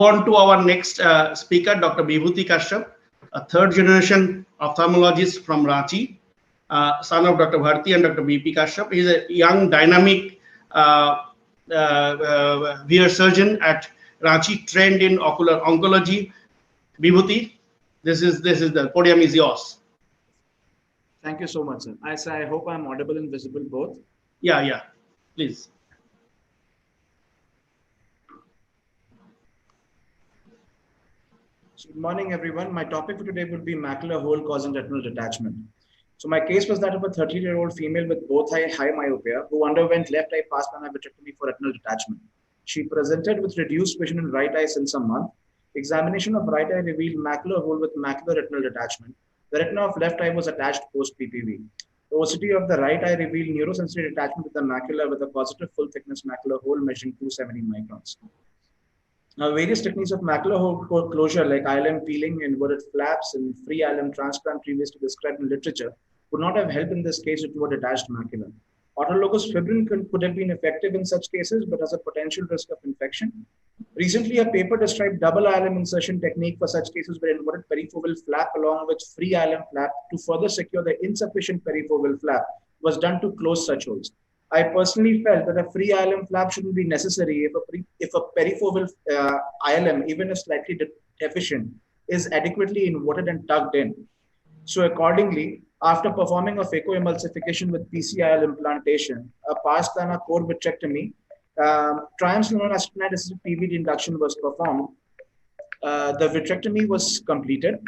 On to our next speaker, Dr. Bibhuti Kashyap, a third generation ophthalmologist from Ranchi, son of Dr. Bharti and Dr. BP Kashyap. He is a young, dynamic ear surgeon at Ranchi, trained in ocular oncology. Bibhuti, this is the podium is yours. Thank you so much, sir. I hope I'm audible and visible both. Yeah, please. So good morning, everyone. My topic for today would be macular hole causing retinal detachment. So my case was that of a 30-year-old female with both high myopia who underwent left eye pars plana vitrectomy for retinal detachment. She presented with reduced vision in right eye since a month. Examination of right eye revealed macular hole with macular retinal detachment. The retina of left eye was attached post PPV. The OCT of the right eye revealed neurosensory detachment with the macula with a positive full thickness macular hole measuring 270 microns. Now, various techniques of macular hole closure like ILM peeling, inverted flaps, and free ILM transplant previously described in literature would not have helped in this case due to a detached macula. Autologous fibrin could have been effective in such cases, but has a potential risk of infection. Recently, a paper described double ILM insertion technique for such cases where inverted perifoveal flap along with free ILM flap to further secure the insufficient perifoveal flap was done to close such holes. I personally felt that a free ILM flap shouldn't be necessary if a perifoveal ILM, even if slightly deficient, is adequately inverted and tucked in. So accordingly, after performing a phacoemulsification with PCIL implantation, a pars plana core vitrectomy, triamcinolone acetonide PVD induction was performed. The vitrectomy was completed.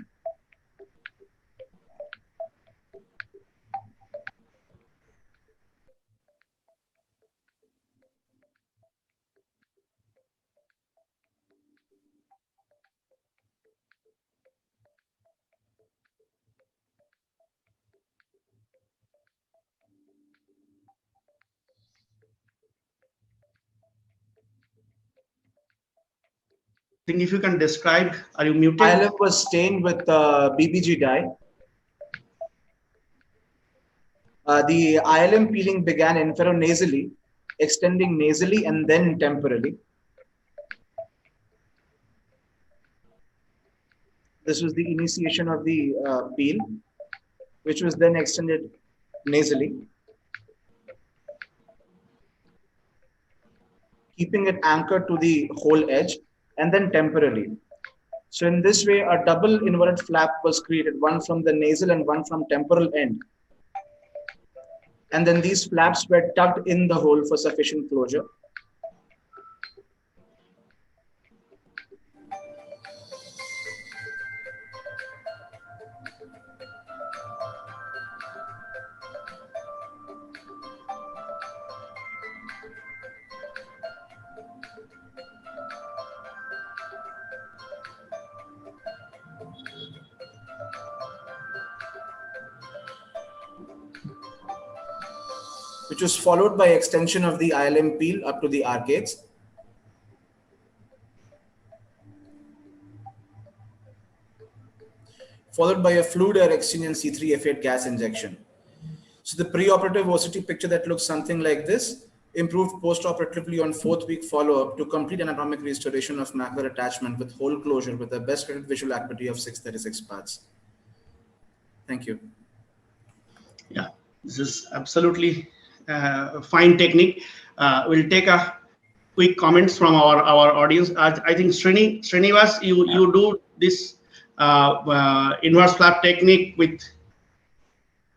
If you can describe, are you muted? ILM was stained with BBG dye. The ILM peeling began inferonasally, extending nasally and then temporally. This was the initiation of the peel, which was then extended nasally, keeping it anchored to the whole edge, and then temporally. So in this way, a double inverted flap was created, one from the nasal and one from temporal end. And then these flaps were tucked in the hole for sufficient closure. Which was followed by extension of the ILM peel up to the arcades. Followed by a fluid air exchange and C3F8 gas injection. So the preoperative OCT picture that looks something like this, improved postoperatively on 4th week follow-up to complete anatomic restoration of macular attachment with hole closure with the best credit visual acuity of 636 parts. Thank you. Yeah, this is absolutely fine technique. We'll take a quick comments from our audience. I think Srinivas, you do this inverse flap technique with.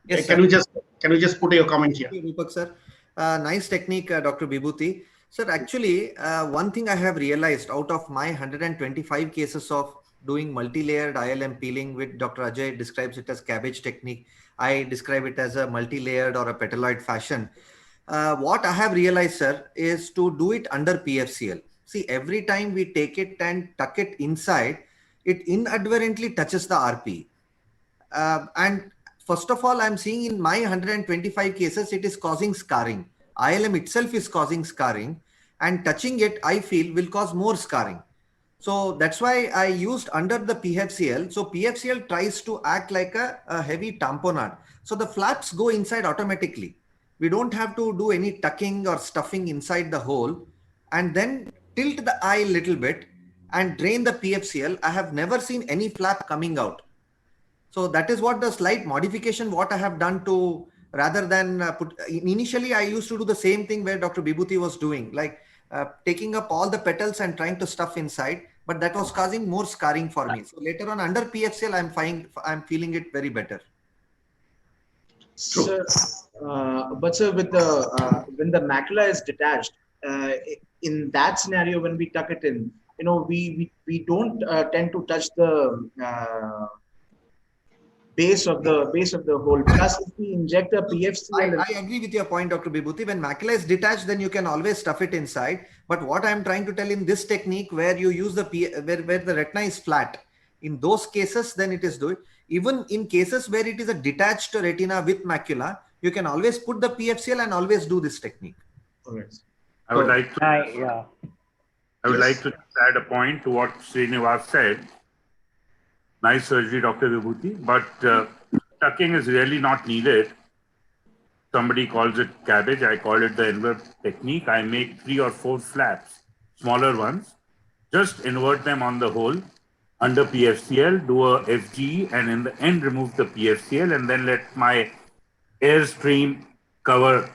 Yes, can you just put your comment here? Rupak sir, nice technique, Dr. Bibhuti. Sir, actually, one thing I have realized out of my 125 cases of doing multi-layered ILM peeling, with Dr. Ajay describes it as cabbage technique, I describe it as a multi-layered or a petaloid fashion. What I have realized, sir, is to do it under PFCL. See, every time we take it and tuck it inside, it inadvertently touches the RP. And first of all, I'm seeing in my 125 cases, it is causing scarring. ILM itself is causing scarring, and touching it, I feel, will cause more scarring. So that's why I used under the PFCL. So PFCL tries to act like a heavy tamponade. So the flaps go inside automatically. We don't have to do any tucking or stuffing inside the hole, and then tilt the eye a little bit and drain the PFCL, I have never seen any flap coming out. So that is what the slight modification what I have done to, rather than initially I used to do the same thing where Dr. Bibhuti was doing, like taking up all the petals and trying to stuff inside, but that was causing more scarring for me. So later on under PFCL, I'm feeling it very better. Sir, but sir, with the when the macula is detached, in that scenario, when we tuck it in, we don't tend to touch the base of the hole. Plus, if we inject a PFCL, I agree with your point, Dr. Bibhuti. When macula is detached, then you can always stuff it inside. But what I'm trying to tell in this technique, where you use the where the retina is flat, in those cases, then it is good. Even in cases where it is a detached retina with macula, you can always put the PFCL and always do this technique. correct. I would like to add a point to what Srinivas said. Nice surgery, Dr. Vibhuti, but tucking is really not needed. Somebody calls it cabbage. I call it the envelope technique. I make 3 or 4 flaps, smaller ones, just invert them on the hole under PFCL, do a FGE, and in the end remove the PFCL, and then let my airstream cover.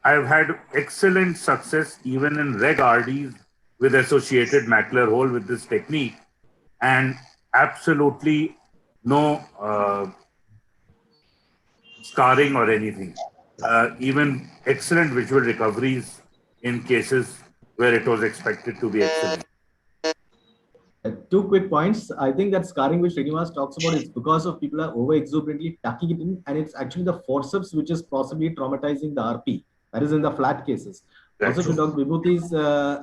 I've had excellent success even in reg RDs with associated macular hole with this technique, and absolutely no scarring or anything. Even excellent visual recoveries in cases where it was expected to be excellent. 2 quick points. I think that scarring which Srinivas talks about is because of people are over exuberantly tucking it in, and it's actually the forceps which is possibly traumatizing the RP. That is in the flat cases. That's also, to Dr. Vibhuti's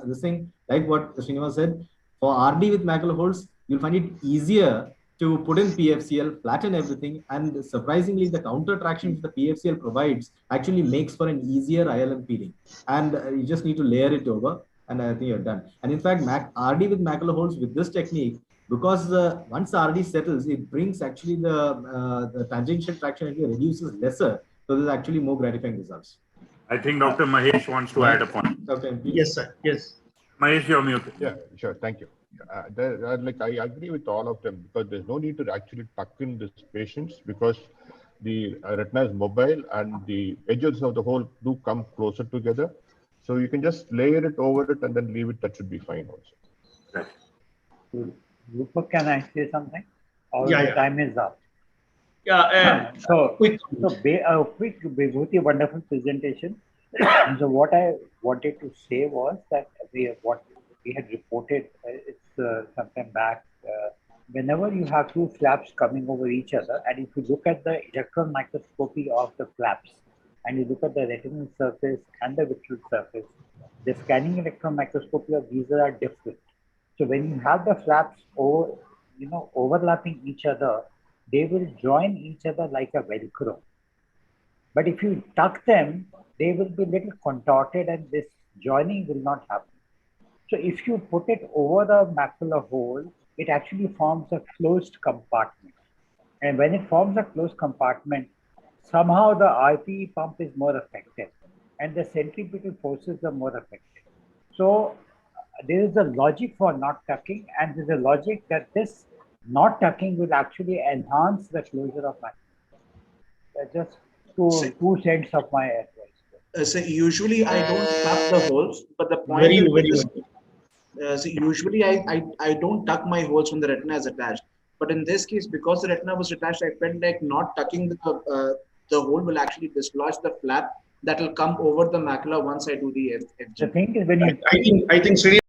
this thing, like what Srinivas said, for RD with macular holes, you'll find it easier to put in PFCL, flatten everything, and surprisingly, the counter traction which the PFCL provides actually makes for an easier ILM peeling. And you just need to layer it over, and I think you're done. And in fact, RD with macular holes with this technique, because once the RD settles, it brings actually the tangential traction actually reduces lesser, so there's actually more gratifying results. I think Dr. Mahesh wants to add a point. Okay, Yes, sir. Yes. Mahesh, you're muted. Yeah, sure. Thank you. I agree with all of them, because there's no need to actually tuck in these patients, because the retina is mobile and the edges of the hole do come closer together. So you can just layer it over it and then leave it. That should be fine also. Right. Rupak, can I say something? Or Yeah, the yeah. time is up. Yeah. Quick Bibhuti, wonderful presentation. So what I wanted to say was that what we had reported, sometime back, whenever you have 2 flaps coming over each other, and if you look at the electron microscopy of the flaps, and you look at the retinal surface and the vitreal surface, the scanning electron microscopy of these are different. So when you have the flaps overlapping each other, they will join each other like a Velcro. But if you tuck them, they will be little contorted and this joining will not happen. So if you put it over the macular hole, it actually forms a closed compartment. And when it forms a closed compartment, somehow the RPE pump is more effective and the centripetal forces are more effective. So there is a logic for not tucking, and there's a logic that this not tucking will actually enhance the closure of macular. Just 2 cents of my advice. So usually I don't tuck the holes, but the point Very, is very this, well. so usually I don't tuck my holes when the retina is attached. But in this case, because the retina was attached, I felt like not tucking the hole will actually dislodge the flap that will come over the macula once I do the FG. The thing is, when you I think Srini